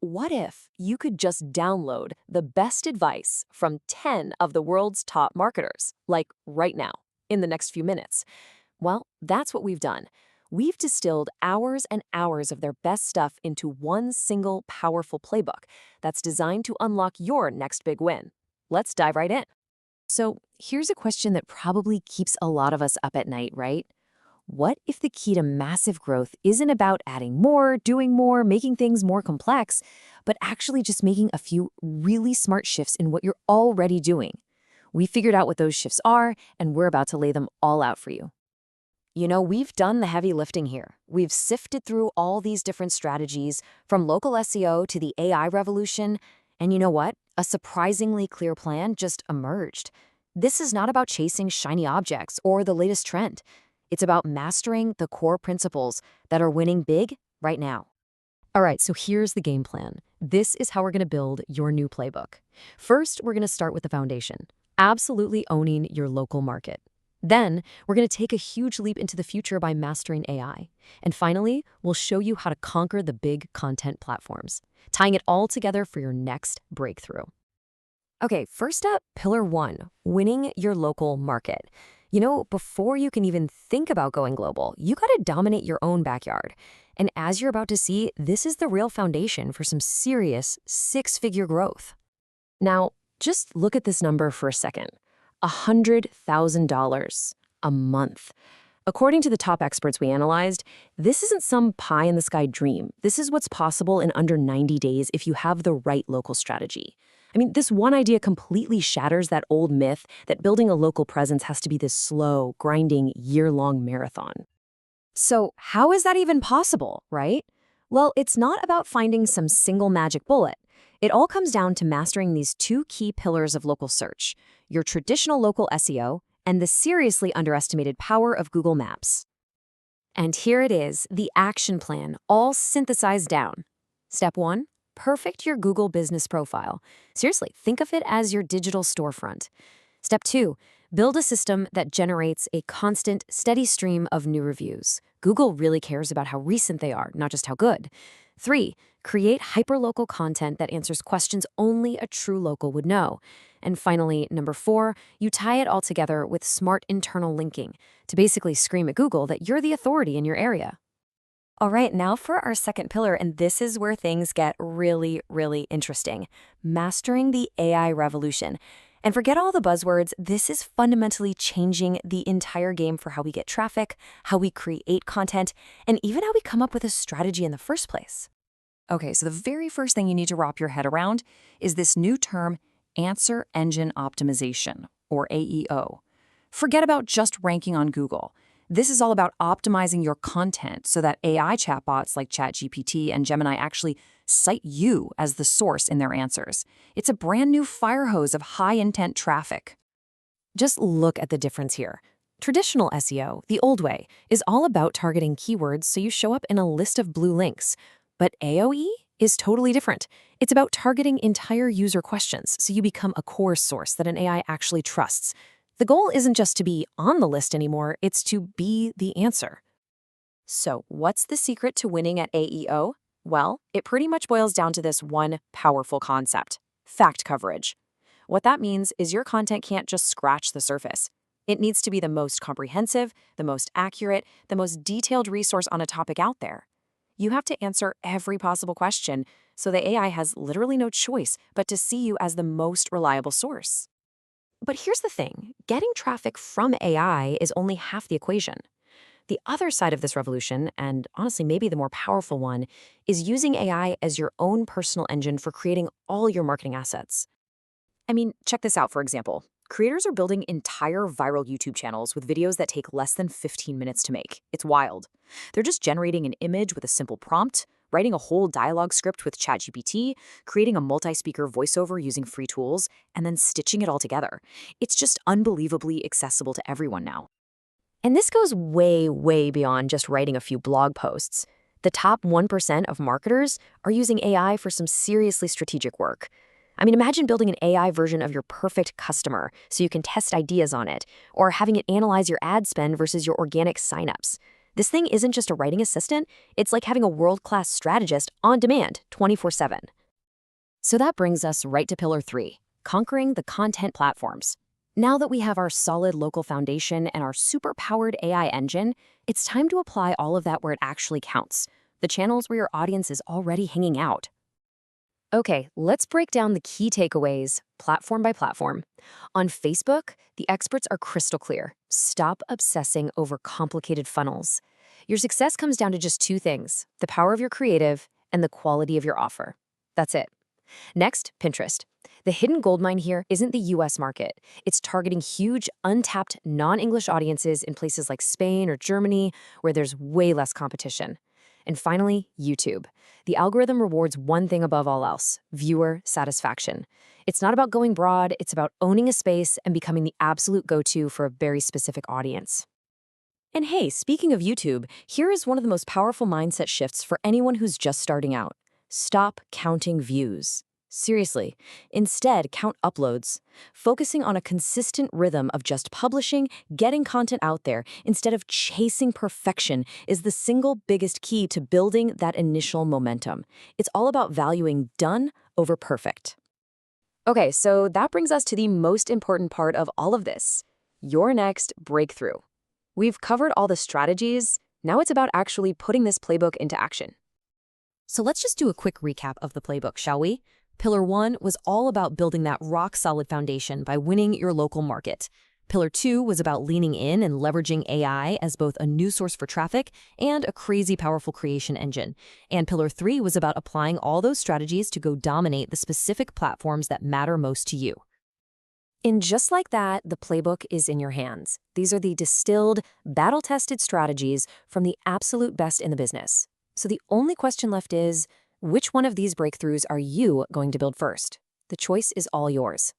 what if you could just download the best advice from 10 of the world's top marketers, like right now, in the next few minutes? Well, that's what we've done. We've distilled hours and hours of their best stuff into one single powerful playbook that's designed to unlock your next big win. Let's dive right in. So, here's a question that probably keeps a lot of us up at night, right? What if the key to massive growth isn't about adding more, doing more, making things more complex, but actually just making a few really smart shifts in what you're already doing? We figured out what those shifts are, and we're about to lay them all out for you. We've done the heavy lifting here. We've sifted through all these different strategies, from local SEO to the AI revolution, and you know what? A surprisingly clear plan just emerged. This is not about chasing shiny objects or the latest trend. It's about mastering the core principles that are winning big right now. All right, so here's the game plan. This is how we're going to build your new playbook. First, we're going to start with the foundation, absolutely owning your local market. Then, we're going to take a huge leap into the future by mastering AI. And finally, we'll show you how to conquer the big content platforms, tying it all together for your next breakthrough. Okay, first up, pillar one, winning your local market. Before you can even think about going global, you got to dominate your own backyard. And as you're about to see, this is the real foundation for some serious six-figure growth. Now, just look at this number for a second. $100,000 a month. According to the top experts we analyzed, this isn't some pie-in-the-sky dream. This is what's possible in under 90 days if you have the right local strategy. This one idea completely shatters that old myth that building a local presence has to be this slow, grinding, year-long marathon. So how is that even possible, right? Well, it's not about finding some single magic bullet. It all comes down to mastering these two key pillars of local search, your traditional local SEO and the seriously underestimated power of Google Maps. And here it is, the action plan, all synthesized down. Step one, perfect your Google business profile. Seriously, think of it as your digital storefront. Step two, build a system that generates a constant, steady stream of new reviews. Google really cares about how recent they are, not just how good. Three, create hyperlocal content that answers questions only a true local would know. And finally, number four, you tie it all together with smart internal linking to basically scream at Google that you're the authority in your area. All right, now for our second pillar, and this is where things get really, really interesting. Mastering the AI revolution. And forget all the buzzwords, this is fundamentally changing the entire game for how we get traffic, how we create content, and even how we come up with a strategy in the first place. Okay, so the very first thing you need to wrap your head around is this new term, Answer Engine Optimization, or AEO. Forget about just ranking on Google. This is all about optimizing your content so that AI chatbots like ChatGPT and Gemini actually cite you as the source in their answers. It's a brand new fire hose of high-intent traffic. Just look at the difference here. Traditional SEO, the old way, is all about targeting keywords so you show up in a list of blue links. But AOE is totally different. It's about targeting entire user questions so you become a core source that an AI actually trusts. The goal isn't just to be on the list anymore, it's to be the answer. So, what's the secret to winning at AEO? Well, it pretty much boils down to this one powerful concept: fact coverage. What that means is your content can't just scratch the surface. It needs to be the most comprehensive, the most accurate, the most detailed resource on a topic out there. You have to answer every possible question, so the AI has literally no choice but to see you as the most reliable source. But here's the thing, getting traffic from AI is only half the equation. The other side of this revolution, and honestly maybe the more powerful one, is using AI as your own personal engine for creating all your marketing assets. Check this out, for example. Creators are building entire viral YouTube channels with videos that take less than 15 minutes to make. It's wild. They're just generating an image with a simple prompt, writing a whole dialogue script with ChatGPT, creating a multi-speaker voiceover using free tools, and then stitching it all together. It's just unbelievably accessible to everyone now. And this goes way, way beyond just writing a few blog posts. The top 1% of marketers are using AI for some seriously strategic work. Imagine building an AI version of your perfect customer so you can test ideas on it, or having it analyze your ad spend versus your organic signups. This thing isn't just a writing assistant, it's like having a world-class strategist on demand 24/7. So that brings us right to pillar 3, conquering the content platforms. Now that we have our solid local foundation and our super-powered AI engine, it's time to apply all of that where it actually counts, the channels where your audience is already hanging out. Okay, let's break down the key takeaways, platform by platform. On Facebook, the experts are crystal clear. Stop obsessing over complicated funnels. Your success comes down to just 2 things, the power of your creative and the quality of your offer. That's it. Next, Pinterest. The hidden goldmine here isn't the US market. It's targeting huge, untapped, non-English audiences in places like Spain or Germany, where there's way less competition. And finally, YouTube. The algorithm rewards one thing above all else, viewer satisfaction. It's not about going broad, it's about owning a space and becoming the absolute go-to for a very specific audience. And hey, speaking of YouTube, here is one of the most powerful mindset shifts for anyone who's just starting out. Stop counting views. Seriously, instead count uploads. Focusing on a consistent rhythm of just publishing, getting content out there, instead of chasing perfection is the single biggest key to building that initial momentum. It's all about valuing done over perfect. Okay, so that brings us to the most important part of all of this, your next breakthrough. We've covered all the strategies, now it's about actually putting this playbook into action. So let's just do a quick recap of the playbook, shall we? Pillar 1 was all about building that rock-solid foundation by winning your local market. Pillar 2 was about leaning in and leveraging AI as both a new source for traffic and a crazy powerful creation engine. And Pillar 3 was about applying all those strategies to go dominate the specific platforms that matter most to you. And just like that, the playbook is in your hands. These are the distilled, battle-tested strategies from the absolute best in the business. So the only question left is, which one of these breakthroughs are you going to build first? The choice is all yours.